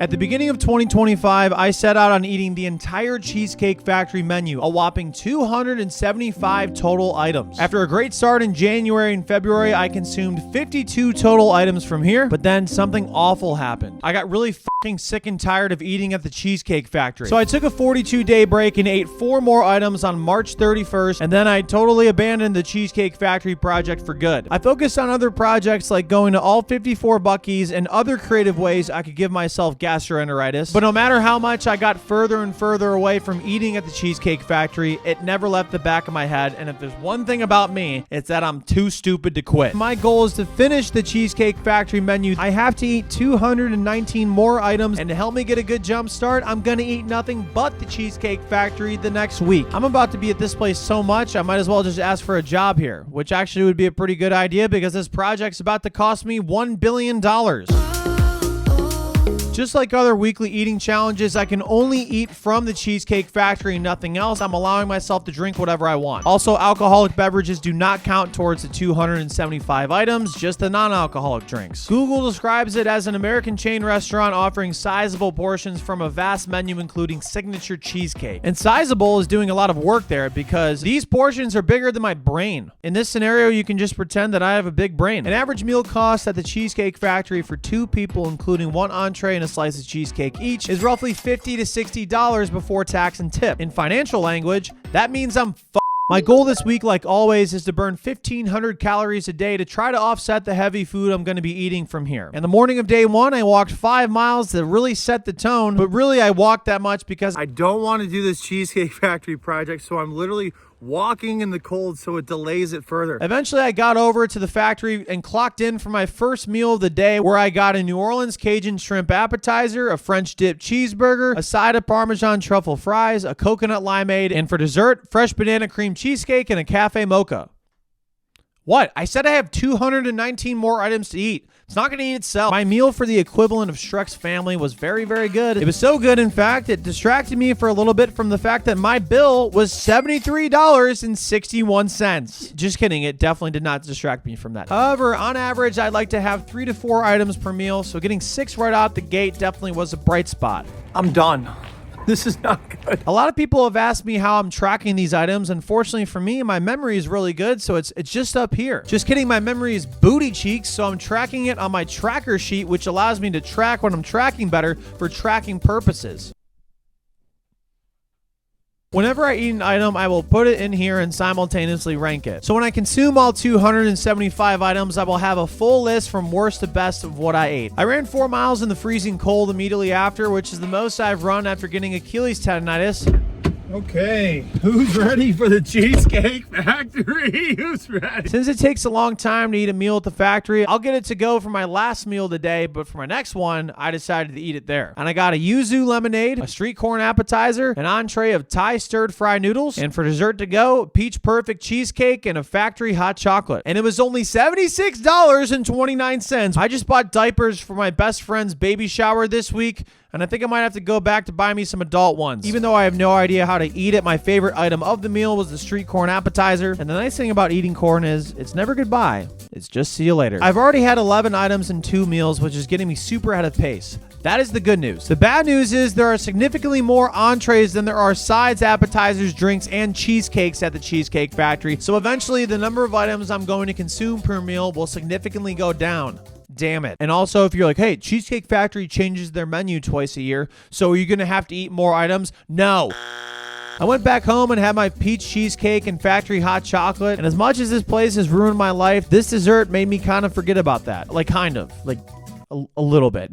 At the beginning of 2025, I set out on eating the entire Cheesecake Factory menu, a whopping 275 total items. After a great start in January and February, I consumed 52 total items from here, but then something awful happened. I got really fucking sick and tired of eating at the Cheesecake Factory. So I took a 42-day break and ate 4 more items on March 31st, and then I totally abandoned the Cheesecake Factory project for good. I focused on other projects like going to all 54 Buc-ee's and other creative ways I could give myself gastroenteritis. But no matter how much I got further and further away from eating at the Cheesecake Factory, it never left the back of my head, and if there's one thing about me, it's that I'm too stupid to quit. My goal is to finish the Cheesecake Factory menu. I have to eat 219 more items, and to help me get a good jump start, I'm gonna eat nothing but the Cheesecake Factory the next week. I'm about to be at this place so much, I might as well just ask for a job here, which actually would be a pretty good idea because this project's about to cost me $1 billion. Just like other weekly eating challenges, I can only eat from the Cheesecake Factory and nothing else. I'm allowing myself to drink whatever I want. Also, alcoholic beverages do not count towards the 275 items, just the non-alcoholic drinks. Google describes it as an American chain restaurant offering sizable portions from a vast menu including signature cheesecake. And sizable is doing a lot of work there because these portions are bigger than my brain. In this scenario, you can just pretend that I have a big brain. An average meal cost at the Cheesecake Factory for 2 people, including 1 entree and a slice of cheesecake each, is roughly $50 to $60 before tax and tip. In financial language, that means I'm f***ed. My goal this week, like always, is to burn 1,500 calories a day to try to offset the heavy food I'm going to be eating from here. In the morning of day 1, I walked 5 miles to really set the tone, but really I walked that much because I don't want to do this Cheesecake Factory project, so I'm literally walking in the cold so it delays it further. Eventually, I got over to the factory and clocked in for my first meal of the day, where I got a New Orleans Cajun shrimp appetizer, a French dip cheeseburger, a side of Parmesan truffle fries, a coconut limeade, and for dessert, fresh banana cream cheesecake and a cafe mocha. What? I said I have 219 more items to eat. It's not going to eat itself. My meal for the equivalent of Shrek's family was very, very good. It was so good, in fact, it distracted me for a little bit from the fact that my bill was $73.61. Just kidding. It definitely did not distract me from that. However, on average, I'd like to have 3 to 4 items per meal, so getting 6 right out the gate definitely was a bright spot. I'm done. This is not good. A lot of people have asked me how I'm tracking these items. Unfortunately for me, my memory is really good, so it's just up here. Just kidding, my memory is booty cheeks, so I'm tracking it on my tracker sheet, which allows me to track what I'm tracking better for tracking purposes. Whenever I eat an item, I will put it in here and simultaneously rank it. So when I consume all 275 items, I will have a full list from worst to best of what I ate. I ran 4 miles in the freezing cold immediately after, which is the most I've run after getting Achilles tendonitis. Okay, who's ready for the Cheesecake Factory? Who's ready? Since it takes a long time to eat a meal at the factory, I'll get it to go for my last meal of the day, but for my next one, I decided to eat it there. And I got a yuzu lemonade, a street corn appetizer, an entree of Thai stir-fry noodles, and for dessert to go, peach perfect cheesecake and a factory hot chocolate. And it was only $76.29. I just bought diapers for my best friend's baby shower this week, and I think I might have to go back to buy me some adult ones. Even though I have no idea how to eat it, my favorite item of the meal was the street corn appetizer. And the nice thing about eating corn is it's never goodbye. It's just see you later. I've already had 11 items in 2 meals, which is getting me super ahead of pace. That is the good news. The bad news is there are significantly more entrees than there are sides, appetizers, drinks, and cheesecakes at the Cheesecake Factory. So eventually, the number of items I'm going to consume per meal will significantly go down. Damn it. And also, if you're like, hey, Cheesecake Factory changes their menu twice a year, so are you going to have to eat more items? No. I went back home and had my peach cheesecake and factory hot chocolate, and as much as this place has ruined my life, this dessert made me kind of forget about that. Like, kind of. Like, a little bit.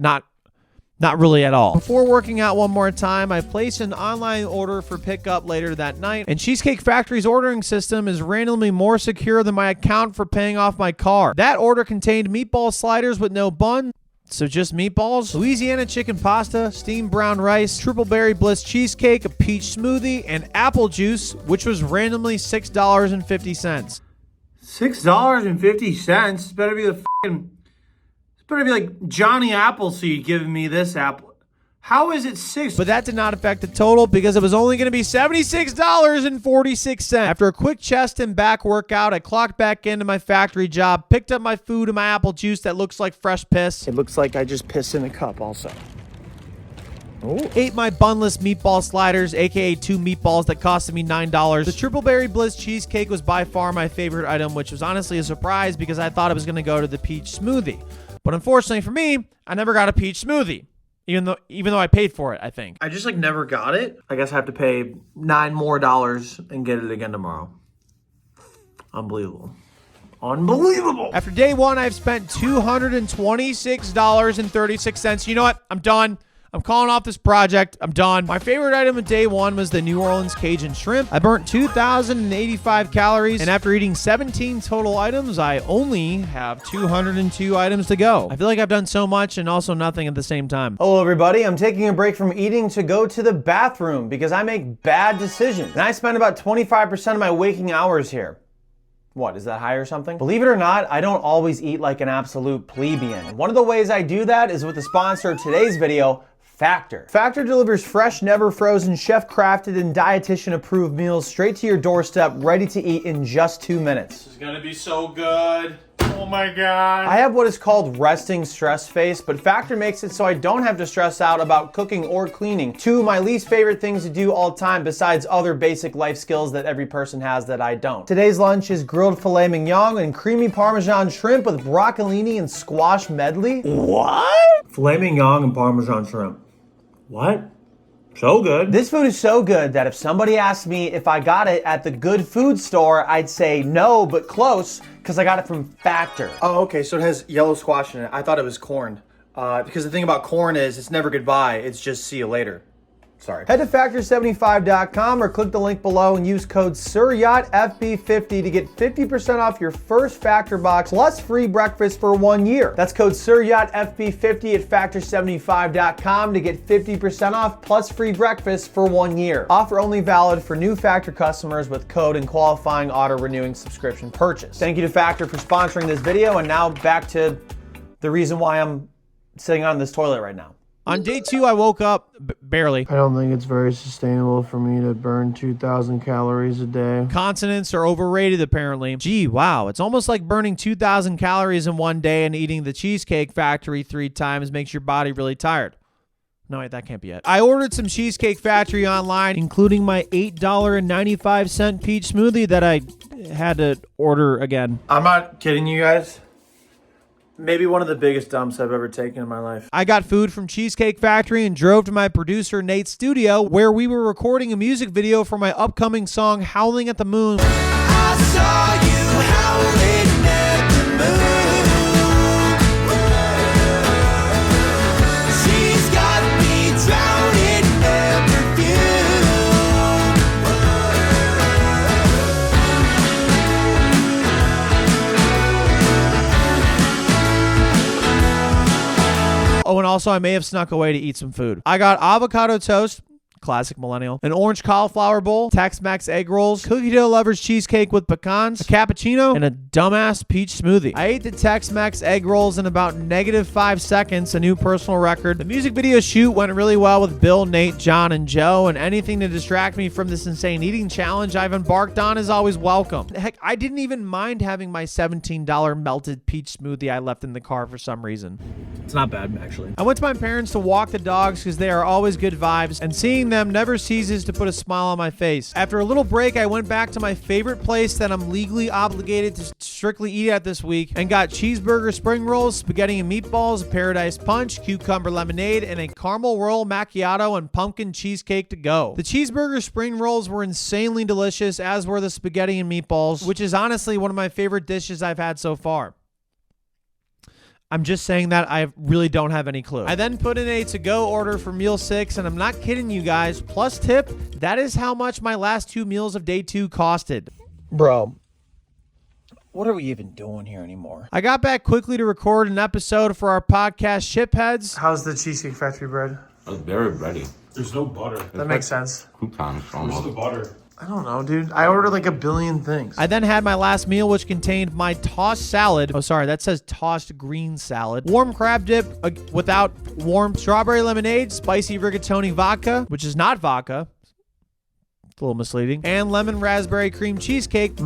Not really at all. Before working out one more time, I placed an online order for pickup later that night, and Cheesecake Factory's ordering system is randomly more secure than my account for paying off my car. That order contained meatball sliders with no bun, so just meatballs, Louisiana chicken pasta, steamed brown rice, triple berry bliss cheesecake, a peach smoothie, and apple juice, which was randomly $6.50. $6.50? Better be the fucking... Better be like Johnny Appleseed giving me this apple. How is it 6? But that did not affect the total because it was only going to be $76.46. After a quick chest and back workout, I clocked back into my factory job, picked up my food and my apple juice that looks like fresh piss. It looks like I just pissed in a cup also. Ooh. Ate my bunless meatball sliders, aka 2 meatballs that costed me $9. The triple berry bliss cheesecake was by far my favorite item, which was honestly a surprise because I thought it was going to go to the peach smoothie. But unfortunately for me, I never got a peach smoothie. Even though I paid for it, I think. I just never got it. I guess I have to pay $9 more and get it again tomorrow. Unbelievable. Unbelievable. After day 1, I've spent $226.36. You know what? I'm done. I'm calling off this project. I'm done. My favorite item of day 1 was the New Orleans Cajun shrimp. I burnt 2,085 calories, and after eating 17 total items, I only have 202 items to go. I feel like I've done so much and also nothing at the same time. Hello, everybody. I'm taking a break from eating to go to the bathroom because I make bad decisions, and I spend about 25% of my waking hours here. What, is that high or something? Believe it or not, I don't always eat like an absolute plebeian. One of the ways I do that is with the sponsor of today's video, Factor. Factor delivers fresh, never frozen, chef-crafted, and dietitian-approved meals straight to your doorstep, ready to eat in just 2 minutes. This is gonna be so good. Oh my God. I have what is called resting stress face, but Factor makes it so I don't have to stress out about cooking or cleaning. 2 of my least favorite things to do all the time besides other basic life skills that every person has that I don't. Today's lunch is grilled filet mignon and creamy Parmesan shrimp with broccolini and squash medley. What? Filet mignon and Parmesan shrimp. What? So good. This food is so good that if somebody asked me if I got it at the good food store, I'd say no, but close, because I got it from Factor. Oh, okay, so it has yellow squash in it. I thought it was corn. Because the thing about corn is it's never goodbye, it's just see you later. Sorry. Head to factor75.com or click the link below and use code Sir Yacht FB50 to get 50% off your first Factor box plus free breakfast for 1 year. That's code Sir Yacht FB50 at factor75.com to get 50% off plus free breakfast for 1 year. Offer only valid for new Factor customers with code and qualifying auto-renewing subscription purchase. Thank you to Factor for sponsoring this video, and now back to the reason why I'm sitting on this toilet right now. On day 2, I woke up, barely. I don't think it's very sustainable for me to burn 2,000 calories a day. Consonants are overrated, apparently. Gee, wow. It's almost like burning 2,000 calories in 1 day and eating the Cheesecake Factory 3 times makes your body really tired. No, wait, that can't be it. I ordered some Cheesecake Factory online, including my $8.95 peach smoothie that I had to order again. I'm not kidding you guys. Maybe one of the biggest dumps I've ever taken in my life. I got food from Cheesecake Factory and drove to my producer Nate's studio where we were recording a music video for my upcoming song Howling at the Moon. I saw you howling at the moon. She's got me drowning in Oh, and also I may have snuck away to eat some food. I got avocado toast, classic millennial, an orange cauliflower bowl, Tex-Mex egg rolls, cookie dough lovers cheesecake with pecans, a cappuccino, and a dumbass peach smoothie. I ate the Tex-Mex egg rolls in about -5 seconds, a new personal record. The music video shoot went really well with Bill, Nate, John, and Joe, and anything to distract me from this insane eating challenge I've embarked on is always welcome. Heck, I didn't even mind having my $17 melted peach smoothie I left in the car for some reason. It's not bad, actually. I went to my parents to walk the dogs because they are always good vibes, and seeing them never ceases to put a smile on my face. After a little break, I went back to my favorite place that I'm legally obligated to strictly eat at this week and got cheeseburger spring rolls, spaghetti and meatballs, a paradise punch, cucumber lemonade, and a caramel roll macchiato and pumpkin cheesecake to go. The cheeseburger spring rolls were insanely delicious, as were the spaghetti and meatballs, which is honestly one of my favorite dishes I've had so far. I'm just saying that I really don't have any clue. I then put in a to-go order for meal 6, and I'm not kidding you guys, plus tip, that is how much my last 2 meals of day 2 costed. Bro, what are we even doing here anymore? I got back quickly to record an episode for our podcast, Shipheads. How's the Cheesecake Factory bread? It's very ready. There's no butter. That makes sense. Croutons Where's almost. the butter? I don't know, dude. I ordered like a billion things. I then had my last meal, which contained my tossed salad. Oh, sorry, that says tossed green salad. Warm crab dip without warm strawberry lemonade, spicy rigatoni vodka, which is not vodka. It's a little misleading. And lemon raspberry cream cheesecake.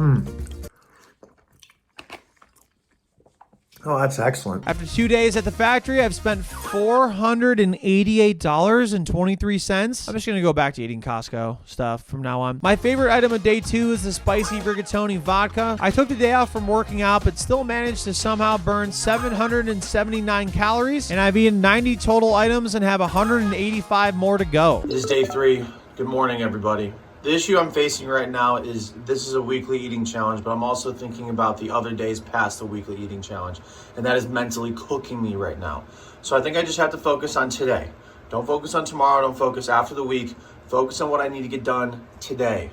Oh, that's excellent. After 2 days at the factory, I've spent $488.23. I'm just going to go back to eating Costco stuff from now on. My favorite item of day 2 is the spicy rigatoni vodka. I took the day off from working out, but still managed to somehow burn 779 calories, and I've eaten 90 total items and have 185 more to go. This is day 3. Good morning, everybody. The issue I'm facing right now is this is a weekly eating challenge, but I'm also thinking about the other days past the weekly eating challenge, and that is mentally cooking me right now. So I think I just have to focus on today. Don't focus on tomorrow, don't focus after the week. Focus on what I need to get done today.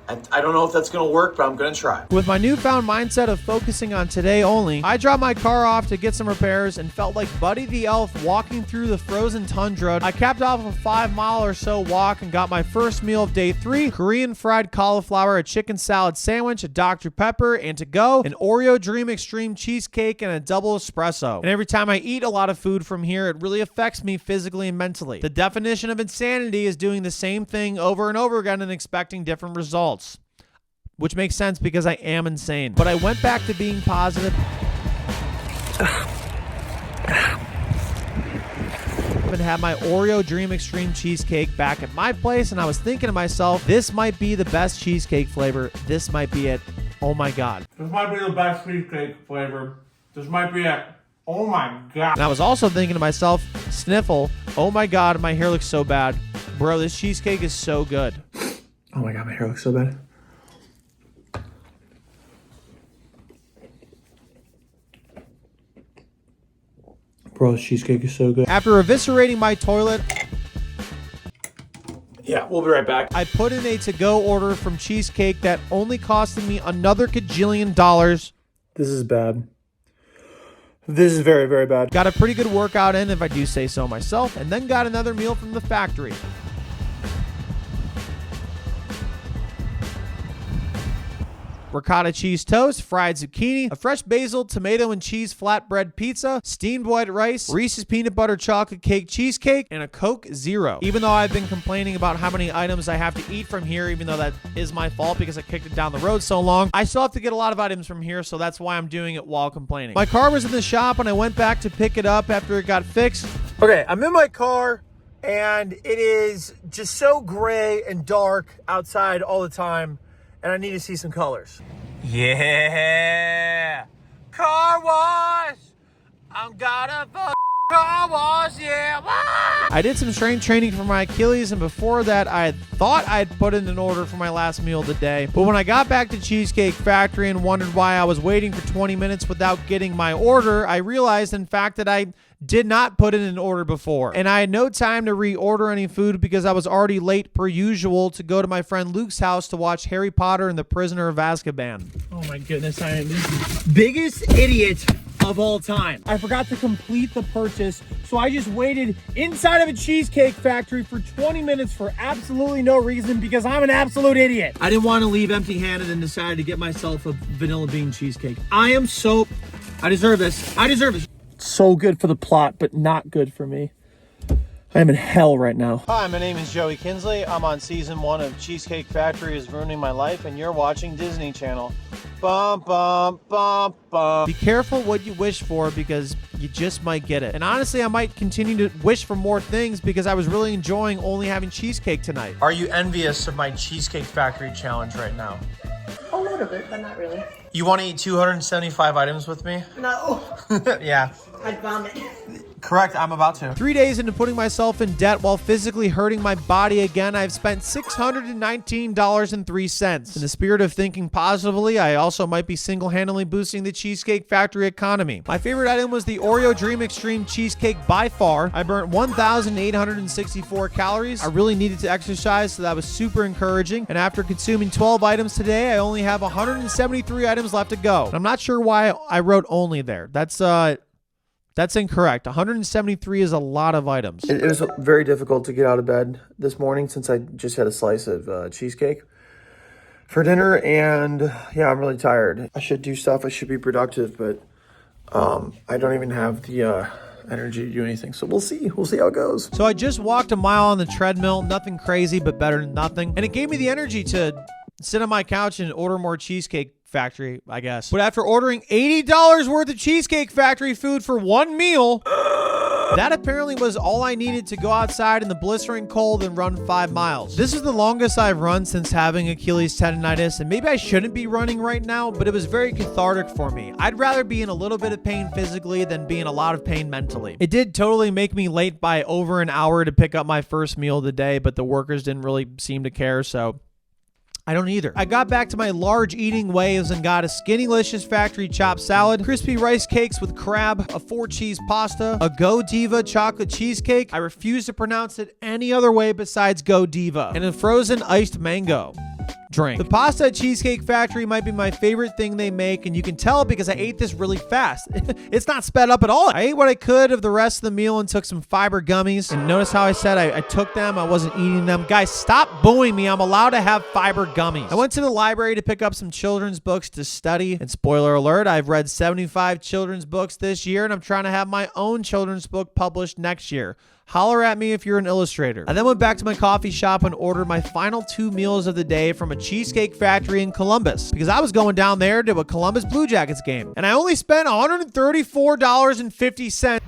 I don't know if that's going to work, but I'm going to try. With my newfound mindset of focusing on today only, I dropped my car off to get some repairs and felt like Buddy the Elf walking through the frozen tundra. I capped off a 5-mile or so walk and got my first meal of day 3, Korean fried cauliflower, a chicken salad sandwich, a Dr. Pepper, and to go, an Oreo Dream Extreme cheesecake, and a double espresso. And every time I eat a lot of food from here, it really affects me physically and mentally. The definition of insanity is doing the same thing over and over again and expecting different results. Which makes sense because I am insane. But I went back to being positive and had my Oreo Dream Extreme cheesecake back at my place, and I was thinking to myself, this might be the best cheesecake flavor. This might be it. Oh my God. This might be the best cheesecake flavor. This might be it. Oh my God. And I was also thinking to myself, sniffle, oh my God, my hair looks so bad. Bro, this cheesecake is so good. Oh my God, my hair looks so bad. Bro, this cheesecake is so good. After eviscerating my toilet, Yeah, we'll be right back. I put in a to-go order from Cheesecake that only costed me another cajillion dollars. This is bad. This is very, very bad. Got a pretty good workout in, if I do say so myself, and then got another meal from the factory. Ricotta cheese toast, fried zucchini, a fresh basil, tomato and cheese flatbread pizza, steamed white rice, Reese's peanut butter chocolate cake cheesecake, and a Coke Zero. Even though I've been complaining about how many items I have to eat from here, even though that is my fault because I kicked it down the road so long, I still have to get a lot of items from here, so that's why I'm doing it while complaining. My car was in the shop and I went back to pick it up after it got fixed. Okay, I'm in my car and it is just so gray and dark outside all the time, and I need to see some colors. Yeah! Car wash! I'm gonna car wash, yeah! I did some strength training for my Achilles, and before that, I had thought I'd put in an order for my last meal of the day. But when I got back to Cheesecake Factory and wondered why I was waiting for 20 minutes without getting my order, I realized, in fact, that I did not put in an order before. And I had no time to reorder any food because I was already late per usual to go to my friend Luke's house to watch Harry Potter and the Prisoner of Azkaban. Oh my goodness, I am the biggest idiot of all time. I forgot to complete the purchase, so I just waited inside of a Cheesecake Factory for 20 minutes for absolutely no reason because I'm an absolute idiot. I didn't want to leave empty-handed and decided to get myself a vanilla bean cheesecake. I deserve this. I deserve this. So good for the plot, but not good for me. I am in hell right now. Hi, my name is Joey Kinsley. I'm on season 1 of Cheesecake Factory is Ruining My Life, and you're watching Disney Channel. Bum, bum, bum, bum. Be careful what you wish for because you just might get it. And honestly, I might continue to wish for more things because I was really enjoying only having cheesecake tonight. Are you envious of my Cheesecake Factory challenge right now? A little bit, but not really. You want to eat 275 items with me? No, Yeah. I'd vomit. Correct, I'm about to. 3 days into putting myself in debt while physically hurting my body again, I've spent $619.03. In the spirit of thinking positively, I also might be single-handedly boosting the Cheesecake Factory economy. My favorite item was the Oreo Dream Extreme cheesecake by far. I burnt 1,864 calories. I really needed to exercise, so that was super encouraging. And after consuming 12 items today, I only have 173 items left to go. And I'm not sure why I wrote only there. That's incorrect. 173 is a lot of items. It was very difficult to get out of bed this morning since I just had a slice of cheesecake for dinner, and yeah, I'm really tired. I should do stuff. I should be productive, but I don't even have the energy to do anything. So we'll see. We'll see how it goes. So I just walked a mile on the treadmill. Nothing crazy, but better than nothing. And it gave me the energy to sit on my couch and order more cheesecake Factory, I guess. But after ordering $80 worth of Cheesecake Factory food for one meal, that apparently was all I needed to go outside in the blistering cold and run 5 miles. This is the longest I've run since having Achilles tendonitis, and maybe I shouldn't be running right now, but it was very cathartic for me. I'd rather be in a little bit of pain physically than be in a lot of pain mentally. It did totally make me late by over an hour to pick up my first meal of the day, but the workers didn't really seem to care, so I don't either. I got back to my large eating ways and got a Skinnylicious Factory chopped salad, crispy rice cakes with crab, a 4-cheese pasta, a Go Diva chocolate cheesecake. I refuse to pronounce it any other way besides Go Diva, and a frozen iced mango drink. The pasta at Cheesecake Factory might be my favorite thing they make, and you can tell because I ate this really fast. It's not sped up at all. I ate what I could of the rest of the meal and took some fiber gummies. And notice how I said I took them, I wasn't eating them. Guys, stop booing me. I'm allowed to have fiber gummies. I went to the library to pick up some children's books to study. And spoiler alert, I've read 75 children's books this year, and I'm trying to have my own children's book published next year. Holler at me if you're an illustrator. I then went back to my coffee shop and ordered my final 2 meals of the day from a Cheesecake Factory in Columbus because I was going down there to a Columbus Blue Jackets game. And I only spent $134.50.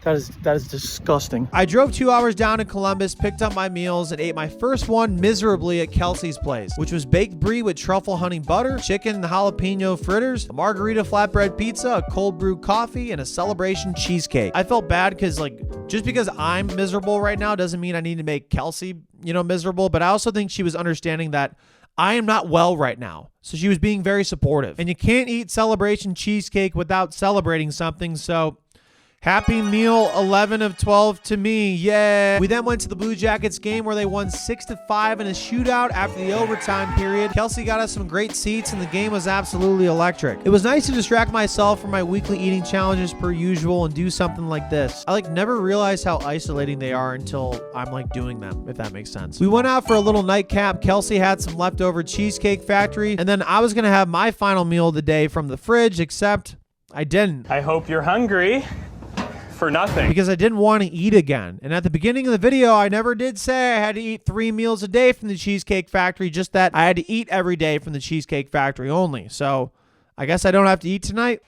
That is disgusting. I drove 2 hours down to Columbus, picked up my meals, and ate my first one miserably at Kelsey's place, which was baked brie with truffle honey butter, chicken and jalapeno fritters, a margarita flatbread pizza, a cold brew coffee, and a celebration cheesecake. I felt bad because, just because I'm miserable right now doesn't mean I need to make Kelsey, miserable, but I also think she was understanding that I am not well right now. So she was being very supportive. And you can't eat celebration cheesecake without celebrating something, so happy meal 11 of 12 to me. Yeah. We then went to the Blue Jackets game where they won 6-5 in a shootout after the overtime period. Kelsey got us some great seats and the game was absolutely electric. It was nice to distract myself from my weekly eating challenges per usual and do something like this. I never realized how isolating they are until I'm doing them, if that makes sense. We went out for a little nightcap. Kelsey had some leftover Cheesecake Factory, and then I was going to have my final meal of the day from the fridge, except I didn't. I hope you're hungry. For nothing. Because I didn't want to eat again. And at the beginning of the video, I never did say I had to eat 3 meals a day from the Cheesecake Factory, just that I had to eat every day from the Cheesecake Factory only. So I guess I don't have to eat tonight.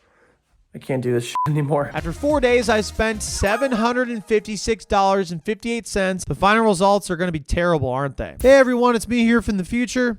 I can't do this shit anymore. After 4 days, I spent $756.58. The final results are going to be terrible, aren't they? Hey everyone, it's me here from the future.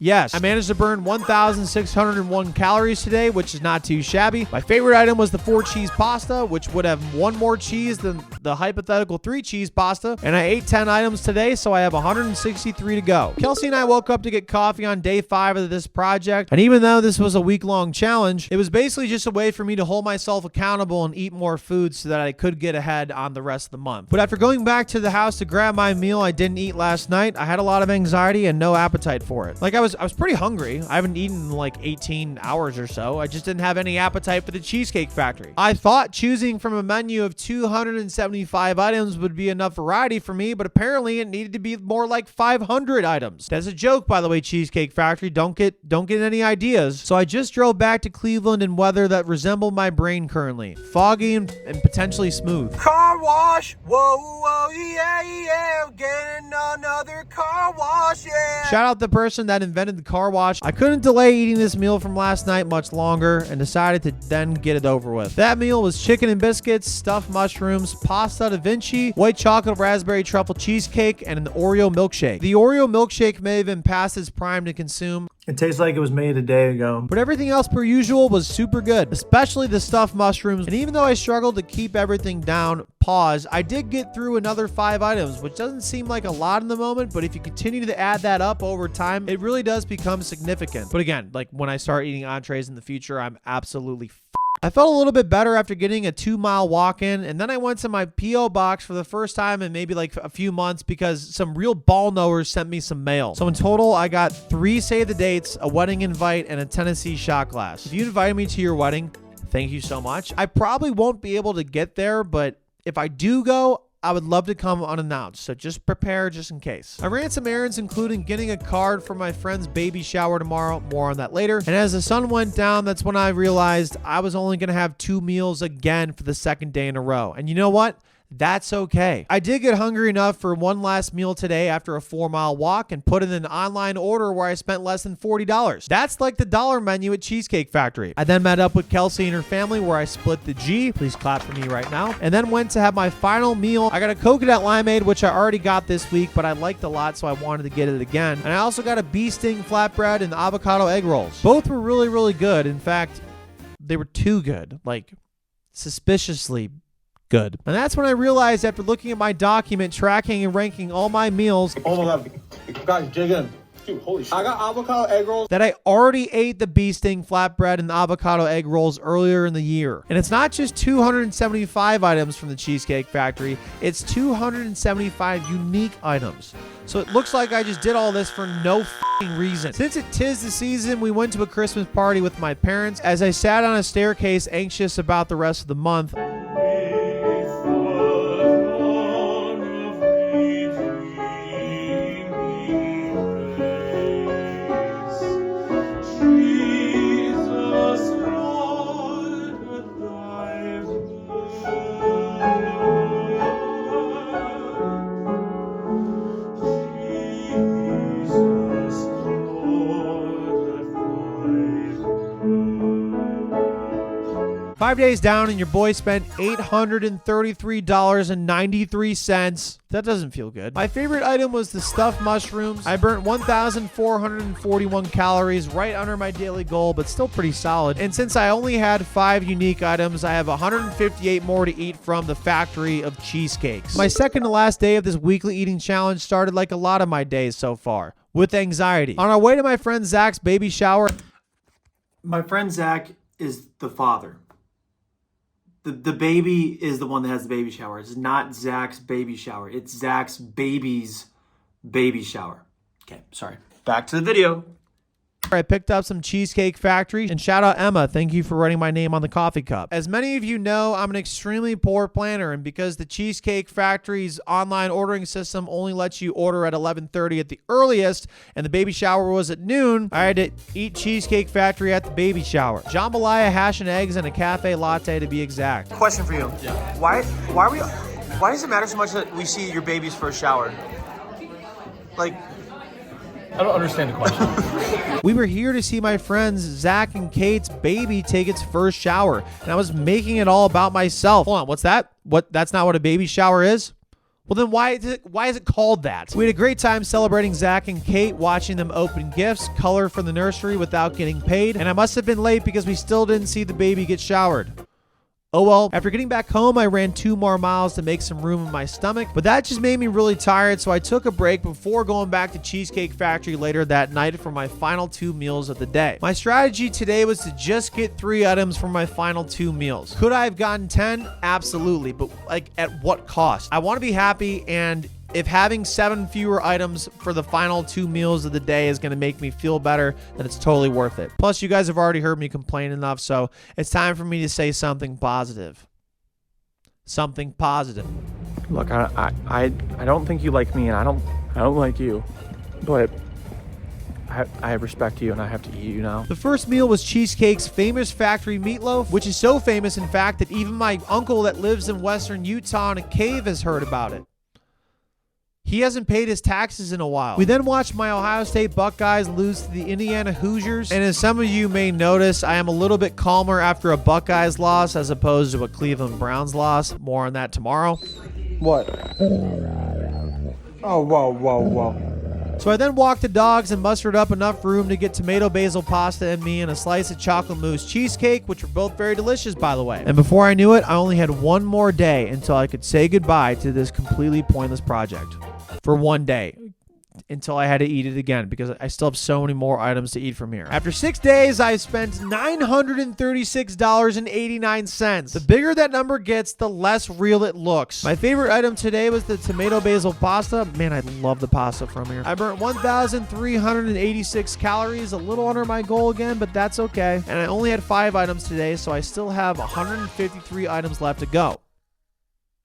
Yes, I managed to burn 1,601 calories today, which is not too shabby. My favorite item was the 4-cheese pasta, which would have 1 more cheese than the hypothetical 3-cheese pasta. And I ate 10 items today, so I have 163 to go. Kelsey and I woke up to get coffee on day 5 of this project. And even though this was a week-long challenge, it was basically just a way for me to hold myself accountable and eat more food so that I could get ahead on the rest of the month. But after going back to the house to grab my meal I didn't eat last night, I had a lot of anxiety and no appetite for it. I was pretty hungry. I haven't eaten in 18 hours or so. I just didn't have any appetite for the Cheesecake Factory. I thought choosing from a menu of 275 items would be enough variety for me, but apparently it needed to be more like 500 items. That's a joke, by the way, Cheesecake Factory. Don't get any ideas. So I just drove back to Cleveland in weather that resembled my brain currently. Foggy and potentially smooth. Car wash. Whoa, whoa, yeah, yeah. Getting another car wash, yeah. Shout out the person that invented the car wash. I couldn't delay eating this meal from last night much longer and decided to then get it over with. That meal was chicken and biscuits, stuffed mushrooms, pasta da Vinci, white chocolate raspberry truffle cheesecake, and an Oreo milkshake. The Oreo milkshake may have been past its prime to consume. It tastes like it was made a day ago. But everything else per usual was super good, especially the stuffed mushrooms. And even though I struggled to keep everything down, I did get through another 5 items, which doesn't seem like a lot in the moment, but if you continue to add that up over time, it really does become significant. But again, when I start eating entrees in the future, I'm absolutely I felt a little bit better after getting a 2-mile walk in, and then I went to my P.O. box for the first time in maybe a few months because some real ball knowers sent me some mail. So in total, I got 3 save the dates, a wedding invite, and a Tennessee shot glass. If you invited me to your wedding, thank you so much. I probably won't be able to get there, but if I do go, I would love to come unannounced, so just prepare just in case. I ran some errands, including getting a card for my friend's baby shower tomorrow. More on that later. And as the sun went down, that's when I realized I was only going to have 2 meals again for the 2nd day in a row. And you know what? That's okay. I did get hungry enough for one last meal today after a 4-mile walk and put in an online order where I spent less than $40. That's like the dollar menu at Cheesecake Factory. I then met up with Kelsey and her family where I split the G. Please clap for me right now. And then went to have my final meal. I got a coconut limeade, which I already got this week, but I liked a lot, so I wanted to get it again. And I also got a bee sting flatbread and avocado egg rolls. Both were really, really good. In fact, they were too good, like suspiciously good. And that's when I realized, after looking at my document, tracking and ranking all my meals, Oh my god, guys, dig in. Dude, holy shit. I got avocado egg rolls. that I already ate the bee sting flatbread and avocado egg rolls earlier in the year. And it's not just 275 items from the Cheesecake Factory, it's 275 unique items. So it looks like I just did all this for no f***ing reason. Since it tis the season, we went to a Christmas party with my parents. As I sat on a staircase anxious about the rest of the month, $5 days down, and your boy spent $833.93. That doesn't feel good. My favorite item was the stuffed mushrooms. I burnt 1,441 calories, right under my daily goal, but still pretty solid. And since I only had 5 unique items, I have 158 more to eat from the factory of cheesecakes. My second to last day of this weekly eating challenge started like a lot of my days so far, with anxiety. On our way to my friend Zach's baby shower. My friend Zach is the father. The baby is the one that has the baby shower. It's not Zach's baby shower. It's Zach's baby's baby shower. Okay, sorry. Back to the video. I picked up some Cheesecake Factory, and shout out Emma, thank you for writing my name on the coffee cup. As many of you know, I'm an extremely poor planner, and because the Cheesecake Factory's online ordering system only lets you order at 11:30 at the earliest, and the baby shower was at noon, I had to eat Cheesecake Factory at the baby shower. Jambalaya, hash and eggs, and a cafe latte to be exact. Question for you. Yeah. Why does it matter so much that we see your baby's first shower? Like, I don't understand the question. We were here to see my friends Zach and Kate's baby take its first shower, and I was making it all about myself. Hold on, what's that? That's not what a baby shower is? Well, then why is it called that? We had a great time celebrating Zach and Kate, watching them open gifts, color from the nursery without getting paid, and I must have been late because we still didn't see the baby get showered. Oh well, after getting back home, I ran 2 more miles to make some room in my stomach, but that just made me really tired, so I took a break before going back to Cheesecake Factory later that night for my final 2 meals of the day. My strategy today was to just get 3 items for my final 2 meals. Could I have gotten 10? Absolutely, but like at what cost? I want to be happy, and if having 7 fewer items for the final 2 meals of the day is going to make me feel better, then it's totally worth it. Plus, you guys have already heard me complain enough, so it's time for me to say something positive. Something positive. Look, I don't think you like me, and I don't like you, but I respect you, and I have to eat you now. The first meal was Cheesecake's famous factory meatloaf, which is so famous, in fact, that even my uncle that lives in western Utah in a cave has heard about it. He hasn't paid his taxes in a while. We then watched my Ohio State Buckeyes lose to the Indiana Hoosiers. And as some of you may notice, I am a little bit calmer after a Buckeyes loss as opposed to a Cleveland Browns loss. More on that tomorrow. What? Oh, whoa. So I then walked the dogs and mustered up enough room to get tomato basil pasta and me and a slice of chocolate mousse cheesecake, which were both very delicious, by the way. And before I knew it, I only had 1 more day until I could say goodbye to this completely pointless project. For 1 day. Until I had to eat it again because I still have so many more items to eat from here. After 6 days, I spent $936.89. The bigger that number gets, the less real it looks. My favorite item today was the tomato basil pasta. Man, I love the pasta from here. I burnt 1,386 calories, a little under my goal again, but that's okay. And I only had 5 items today, so I still have 153 items left to go.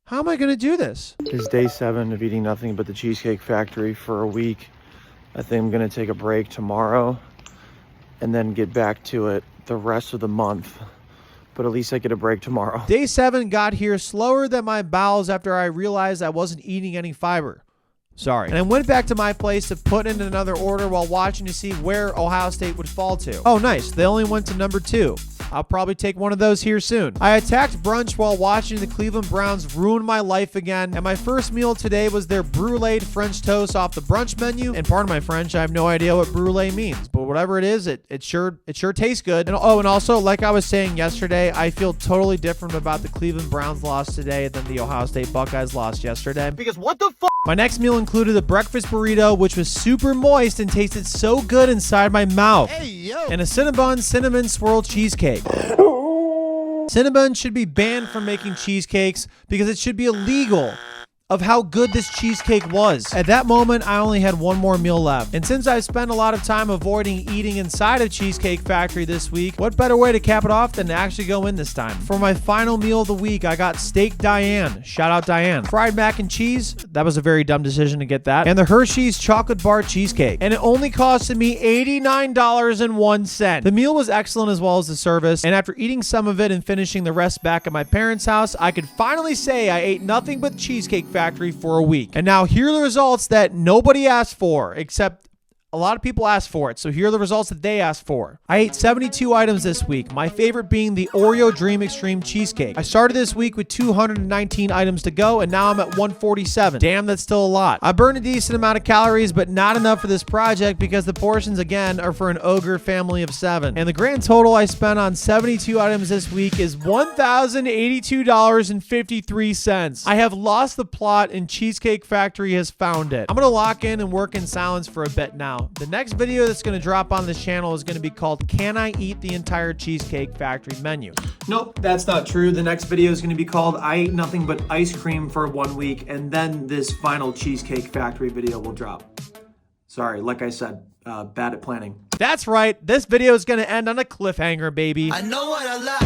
How am I going to do this? It's day 7 of eating nothing but the Cheesecake Factory for a week. I think I'm going to take a break tomorrow and then get back to it the rest of the month but at least I get a break tomorrow. Day 7 got here slower than my bowels after I realized I wasn't eating any fiber. Sorry. And I went back to my place to put in another order while watching to see where Ohio State would fall to. Oh, nice. They only went to number 2. I'll probably take one of those here soon. I attacked brunch while watching the Cleveland Browns ruin my life again, and my first meal today was their brulee French toast off the brunch menu. And pardon my French, I have no idea what brulee means, but whatever it is, it sure tastes good. And also, like I was saying yesterday, I feel totally different about the Cleveland Browns loss today than the Ohio State Buckeyes lost yesterday. Because what the fuck? My next meal included a breakfast burrito, which was super moist and tasted so good inside my mouth. Hey, yo. And a cinnamon swirl cheesecake. Cinnabon should be banned from making cheesecakes because it should be illegal of how good this cheesecake was. At that moment, I only had one more meal left. And since I've spent a lot of time avoiding eating inside of Cheesecake Factory this week, what better way to cap it off than to actually go in this time? For my final meal of the week, I got Steak Diane. Shout out Diane. Fried mac and cheese. That was a very dumb decision to get that. And the Hershey's chocolate bar cheesecake. And it only costed me $89.01. The meal was excellent as well as the service. And after eating some of it and finishing the rest back at my parents' house, I could finally say I ate nothing but Cheesecake Factory for a week. And now here are the results that nobody asked for, except a lot of people asked for it. So here are the results that they asked for. I ate 72 items this week, my favorite being the Oreo Dream Extreme Cheesecake. I started this week with 219 items to go, and now I'm at 147. Damn, that's still a lot. I burned a decent amount of calories, but not enough for this project because the portions, again, are for an ogre family of 7. And the grand total I spent on 72 items this week is $1,082.53. I have lost the plot, and Cheesecake Factory has found it. I'm going to lock in and work in silence for a bit now. The next video that's going to drop on this channel is going to be called Can I Eat the Entire Cheesecake Factory Menu? Nope, that's not true. The next video is going to be called I Ate Nothing But Ice Cream for 1 week, and then this final Cheesecake Factory video will drop. Sorry, like I said, bad at planning. That's right, this video is going to end on a cliffhanger, baby. I know what I like.